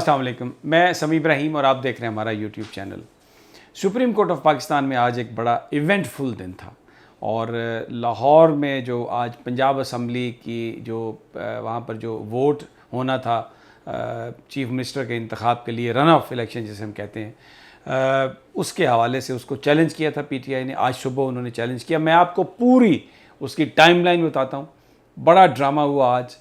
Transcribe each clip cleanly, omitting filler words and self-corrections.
अस्सलाम वालेकुम, मैं समी इब्राहिम और आप देख रहे हैं हमारा YouTube channel. Supreme court of Pakistan में आज एक बड़ा इवेंटफुल दिन था और लाहौर में जो आज पंजाब असम्बली की जो वहाँ पर जो वोट होना था चीफ मिनिस्टर के इंतखाब के लिए, रन ऑफ इलेक्शन जिसे हम कहते हैं, उसके हवाले से उसको चैलेंज किया था पीटीआई ने। आज सुबह उन्होंने चैलेंज किया। मैं आपको पूरी उसकी टाइमलाइन बताता हूँ। बड़ा ड्रामा हुआ आज।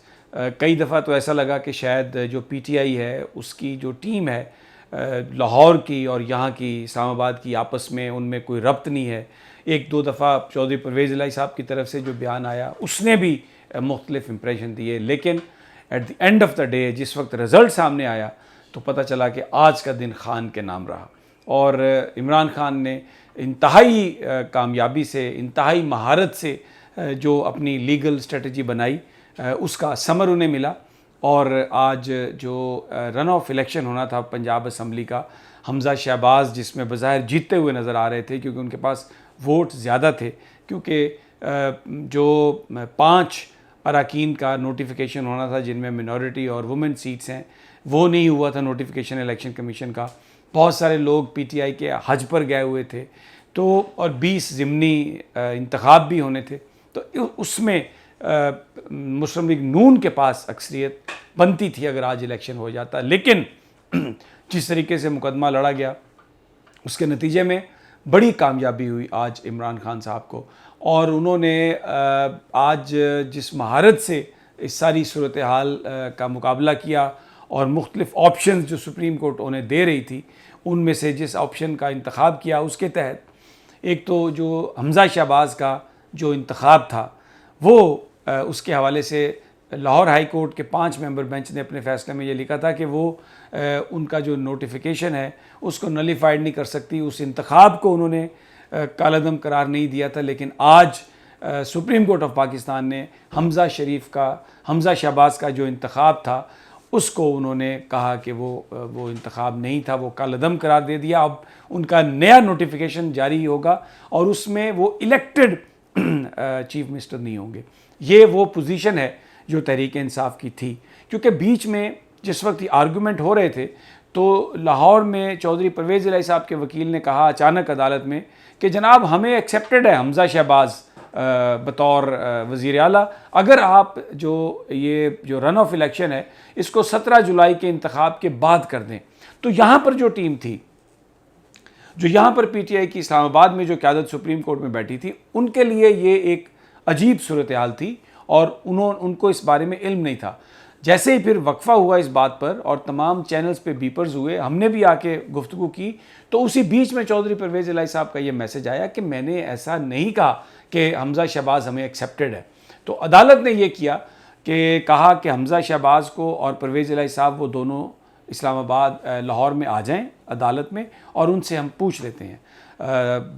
कई दफ़ा तो ऐसा लगा कि शायद जो पीटीआई है उसकी जो टीम है लाहौर की और यहाँ की इस्लामाबाद की आपस में उनमें कोई रब्त नहीं है। एक दो दफ़ा चौधरी परवेज़ इलाही साहब की तरफ से जो बयान आया उसने भी मुख्तलिफ इंप्रेशन दिए, लेकिन at the end of the day जिस वक्त रिज़ल्ट सामने आया तो पता चला कि आज का दिन खान के नाम रहा और इमरान खान ने इंतहाई कामयाबी से, इंतहाई महारत से जो अपनी लीगल स्ट्रेटजी बनाई उसका समर उन्हें मिला। और आज जो रन ऑफ इलेक्शन होना था पंजाब असम्बली का, हमज़ा शहबाज जिसमें बज़ाहिर जीतते हुए नज़र आ रहे थे क्योंकि उनके पास वोट ज़्यादा थे, क्योंकि जो 5 अरकान का नोटिफिकेशन होना था जिनमें मिनॉरिटी और वुमेन सीट्स हैं, वो नहीं हुआ था नोटिफिकेशन इलेक्शन कमीशन का। बहुत सारे लोग पीटीआई के हज पर गए हुए थे तो और 20 ज़िमनी इंतखाब भी होने थे, तो उसमें मुस्लिम लीग नून के पास अक्सरियत बनती थी अगर आज इलेक्शन हो जाता। लेकिन जिस तरीके से मुकदमा लड़ा गया उसके नतीजे में बड़ी कामयाबी हुई आज इमरान खान साहब को, और उन्होंने आज जिस महारत से इस सारी सूरत हाल का मुकाबला किया और मुख्तलिफ ऑप्शन जो सुप्रीम कोर्ट उन्हें दे रही थी उनमें से जिस ऑप्शन का इंतखाब किया उसके तहत एक तो जो हमज़ा शहबाज का जो इंतखाब था वो उसके हवाले से लाहौर हाई कोर्ट के 5 मेंबर बेंच ने अपने फ़ैसले में ये लिखा था कि वो उनका जो नोटिफिकेशन है उसको नलीफाइड नहीं कर सकती। उस इंतखाब को उन्होंने कालअदम करार नहीं दिया था, लेकिन आज सुप्रीम कोर्ट ऑफ पाकिस्तान ने हमज़ा शहबाज का जो इंतखाब था उसको उन्होंने कहा कि वो इंतखाब नहीं था, वो कालअदम करार दे दिया। अब उनका नया नोटिफिकेशन जारी होगा और उसमें वो इलेक्टेड चीफ मिनिस्टर नहीं होंगे। ये वो पोजीशन है जो तहरीक इंसाफ की थी, क्योंकि बीच में जिस वक्त ये आर्गूमेंट हो रहे थे तो लाहौर में चौधरी परवेज़ इलाही साहब के वकील ने कहा अचानक अदालत में कि जनाब हमें एक्सेप्टेड है हमज़ा शहबाज बतौर वज़ीर आला, अगर आप ये जो रन ऑफ इलेक्शन है इसको 17 जुलाई के इंतखाब के बाद कर दें। तो यहाँ पर जो टीम थी, जो यहाँ पर पीटीआई की इस्लामाबाद में जो क़यादत सुप्रीम कोर्ट में बैठी थी, उनके लिए ये एक अजीब सूरत हाल थी और उनको इस बारे में इल्म नहीं था। जैसे ही फिर वक्फा हुआ इस बात पर और तमाम चैनल्स पे बीपर्स हुए, हमने भी आके गुफ्तगू की, तो उसी बीच में चौधरी परवेज़ इलाही साहब का ये मैसेज आया कि मैंने ऐसा नहीं कहा कि हमज़ा शहबाज हमें एक्सेप्टेड है। तो अदालत ने यह किया कि कहा कि हमज़ा शहबाज को और परवेज़ इलाही साहब वो दोनों इस्लामाबाद लाहौर में आ जाएं अदालत में और उनसे हम पूछ लेते हैं।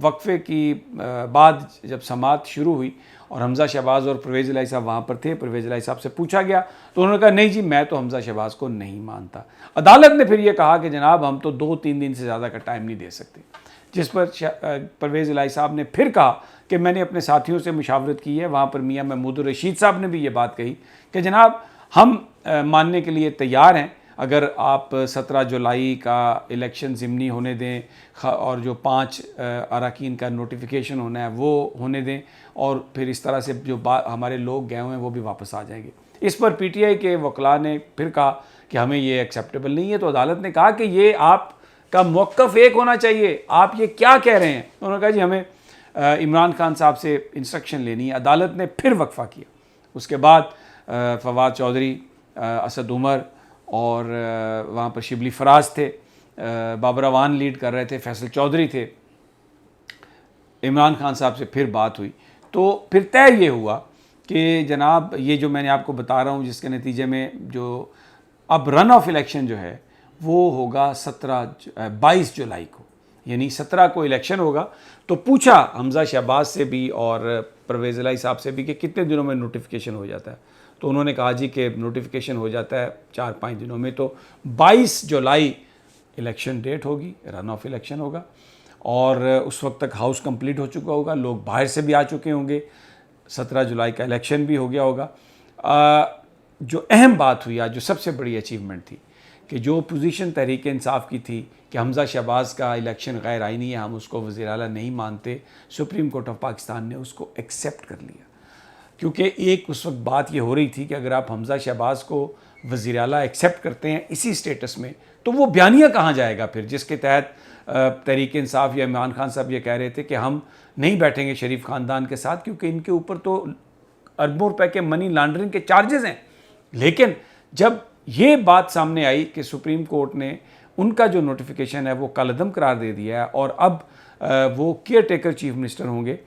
वक्फे की बाद जब समाअत शुरू हुई और हमज़ा शहबाज और परवेज़ इलाही साहब वहाँ पर थे, परवेज़ इलाही साहब से पूछा गया तो उन्होंने कहा नहीं जी, मैं तो हमज़ा शहबाज को नहीं मानता। अदालत ने फिर ये कहा कि जनाब हम तो 2-3 दिन से ज़्यादा का टाइम नहीं दे सकते, जिस पर परवेज़ इलाही साहब ने फिर कहा कि मैंने अपने साथियों से मुशावरत की है। वहाँ पर मियाँ महमूद रशीद साहब ने भी ये बात कही कि जनाब हम मानने के लिए तैयार हैं अगर आप 17 जुलाई का इलेक्शन ज़िमनी होने दें और जो 5 अरकान का नोटिफिकेशन होना है वो होने दें, और फिर इस तरह से जो हमारे लोग गए हुए हैं वो भी वापस आ जाएंगे। इस पर पीटीआई के वकला ने फिर कहा कि हमें ये एक्सेप्टेबल नहीं है। तो अदालत ने कहा कि ये आपका मौक़िफ़ एक होना चाहिए, आप ये क्या कह रहे हैं। उन्होंने कहा जी हमें इमरान खान साहब से इंस्ट्रक्शन लेनी है। अदालत ने फिर वक्फ़ा किया। उसके बाद फवाद चौधरी, असद उमर और वहाँ पर शिबली फराज थे, बाबर अवान लीड कर रहे थे, फैसल चौधरी थे। इमरान खान साहब से फिर बात हुई तो फिर तय ये हुआ कि जनाब ये जो मैंने आपको बता रहा हूँ जिसके नतीजे में जो अब रन ऑफ इलेक्शन जो है वो होगा 22 जुलाई को, यानी 17 को इलेक्शन होगा। तो पूछा हमज़ा शहबाज से भी और परवेज़ इलाही साहब से भी कि कितने दिनों में नोटिफिकेशन हो जाता है। तो उन्होंने कहा जी कि नोटिफिकेशन हो जाता है 4-5 दिनों में। तो 22 जुलाई इलेक्शन डेट होगी, रन ऑफ इलेक्शन होगा और उस वक्त तक हाउस कंप्लीट हो चुका होगा, लोग बाहर से भी आ चुके होंगे, 17 जुलाई का इलेक्शन भी हो गया होगा। जो अहम बात हुई आज, जो सबसे बड़ी अचीवमेंट थी कि जो पोजीशन तहरीक इंसाफ की थी कि हमज़ा शहबाज का इलेक्शन गैर आईनी है, हम उसको वज़ीर आला नहीं मानते, सुप्रीम कोर्ट ऑफ पाकिस्तान ने उसको एक्सेप्ट कर लिया। क्योंकि एक उस वक्त बात ये हो रही थी कि अगर आप हमज़ा शहबाज को वज़ीर आला एक्सेप्ट करते हैं इसी स्टेटस में, तो वो बयानिया कहाँ जाएगा फिर, जिसके तहत तहरीक इंसाफ या इमरान खान साहब ये कह रहे थे कि हम नहीं बैठेंगे शरीफ ख़ानदान के साथ क्योंकि इनके ऊपर तो अरबों रुपए के मनी लॉन्ड्रिंग के चार्जेस हैं। लेकिन जब ये बात सामने आई कि सुप्रीम कोर्ट ने उनका जो नोटिफिकेशन है वो कलअदम करार दे दिया है और अब वो केयर टेकर चीफ मिनिस्टर होंगे,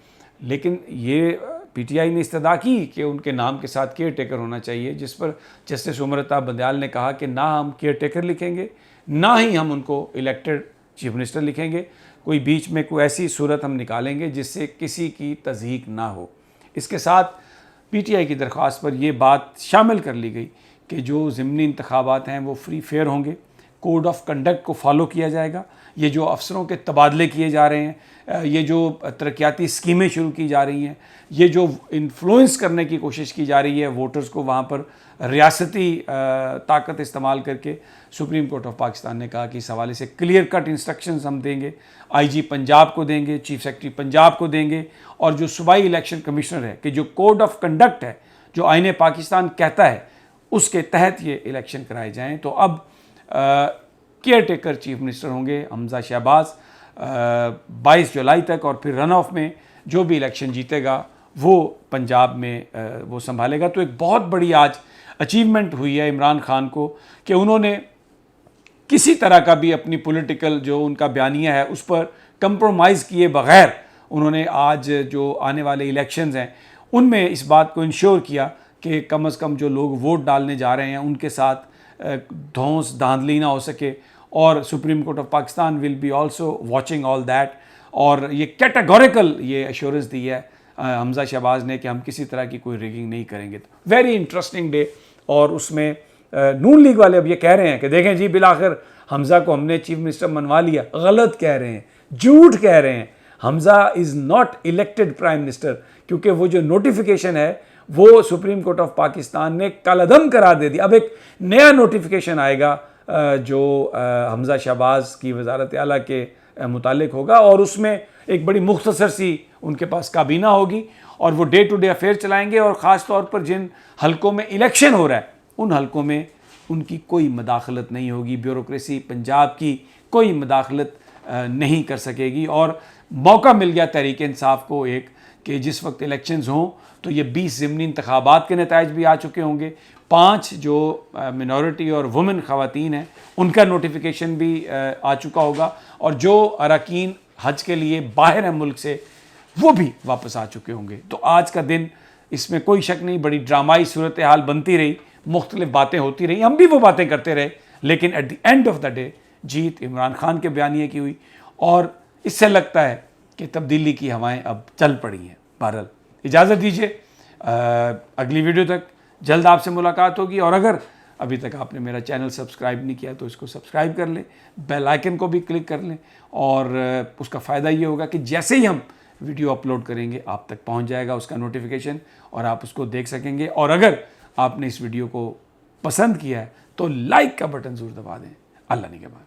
लेकिन ये पीटीआई ने इस्तदा की कि उनके नाम के साथ केयर टेकर होना चाहिए, जिस पर जस्टिस उमर अताब बंदयाल ने कहा कि ना हम केयर टेकर लिखेंगे, ना ही हम उनको इलेक्टेड चीफ मिनिस्टर लिखेंगे, कोई बीच में कोई ऐसी सूरत हम निकालेंगे जिससे किसी की तज़हीक ना हो। इसके साथ पीटीआई की दरख्वास्त पर यह बात शामिल कर ली गई कि जो ज़िमनी इंतखाबात हैं वो फ्री फेयर होंगे, कोड ऑफ कंडक्ट को फॉलो किया जाएगा, ये जो अफसरों के तबादले किए जा रहे हैं, ये जो तरक्याती स्कीमें शुरू की जा रही हैं, ये जो इन्फ्लुएंस करने की कोशिश की जा रही है वोटर्स को वहाँ पर रियासती ताकत इस्तेमाल करके, सुप्रीम कोर्ट ऑफ पाकिस्तान ने कहा कि इस हवाले से क्लियर कट इंस्ट्रक्शंस हम देंगे, आईजी पंजाब को देंगे, चीफ सेक्रेटरी पंजाब को देंगे, और जो सूबाई इलेक्शन कमिश्नर है कि जो कोड ऑफ कंडक्ट है जो आईन पाकिस्तान कहता है उसके तहत ये इलेक्शन कराए जाएँ। तो अब केयर टेकर चीफ मिनिस्टर होंगे हमज़ा शहबाज 22 जुलाई तक, और फिर रन ऑफ में जो भी इलेक्शन जीतेगा वो पंजाब में वो संभालेगा। तो एक बहुत बड़ी आज अचीवमेंट हुई है इमरान खान को कि उन्होंने किसी तरह का भी अपनी पॉलिटिकल जो उनका बयानिया है उस पर कंप्रोमाइज़ किए बग़ैर उन्होंने आज जो आने वाले इलेक्शंस हैं उनमें इस बात को इंश्योर किया कि कम से कम जो लोग वोट डालने जा रहे हैं उनके साथ धौंस धांधली ना हो सके, और supreme court of Pakistan will be also watching all that. और ये कैटेगोरिकल ये एश्योरेंस दी है हमज़ा शहबाज ने कि हम किसी तरह की कोई रिगिंग नहीं करेंगे। तो वेरी इंटरेस्टिंग डे। और उसमें नून लीग वाले अब ये कह रहे हैं कि देखें जी बिलाखिर हमज़ा को हमने चीफ मिनिस्टर मनवा लिया। गलत कह रहे हैं, झूठ कह रहे हैं। Hamza is not elected prime minister, क्योंकि वो जो नोटिफिकेशन है वो सुप्रीम कोर्ट ऑफ पाकिस्तान ने कलअदम करार दे दिया। अब एक नया नोटिफिकेशन आएगा जो हमज़ा शहबाज की वज़ारत आला के मुतालिक होगा, और उसमें एक बड़ी मुख्तसर सी उनके पास काबीना होगी और वो डे टू डे अफेयर चलाएंगे, और ख़ास तौर पर जिन हलकों में इलेक्शन हो रहा है उन हलकों में उनकी कोई मदाखलत नहीं होगी। ब्यूरोक्रेसी पंजाब की कोई मदाखलत नहीं कर सकेगी। और मौका मिल गया तहरीक इंसाफ को एक कि जिस वक्त इलेक्शंस हों तो ये 20 ज़िमनी इंतखाबात के नताइज भी आ चुके होंगे, 5 जो मिनॉरिटी और वुमेन ख़वातीन हैं उनका नोटिफिकेशन भी आ चुका होगा, और जो अरकान हज के लिए बाहर हैं मुल्क से वो भी वापस आ चुके होंगे। तो आज का दिन, इसमें कोई शक नहीं, बड़ी ड्रामाई सूरत हाल बनती रही, मुख्तलिफ बातें होती रही, हम भी वो बातें करते रहे, लेकिन at the end of the day जीत इमरान खान के बयानिए की हुई, और इससे लगता है कि तब्दीली की हवाएं अब चल पड़ी हैं। बहरहाल इजाज़त दीजिए, अगली वीडियो तक जल्द आपसे मुलाकात होगी। और अगर अभी तक आपने मेरा चैनल सब्सक्राइब नहीं किया तो इसको सब्सक्राइब कर लें, बेल आइकन को भी क्लिक कर लें, और उसका फ़ायदा ये होगा कि जैसे ही हम वीडियो अपलोड करेंगे आप तक पहुंच जाएगा उसका नोटिफिकेशन, और आप उसको देख सकेंगे। और अगर आपने इस वीडियो को पसंद किया है तो लाइक का बटन ज़रूर दबा दें। अल्लाह निगहबान।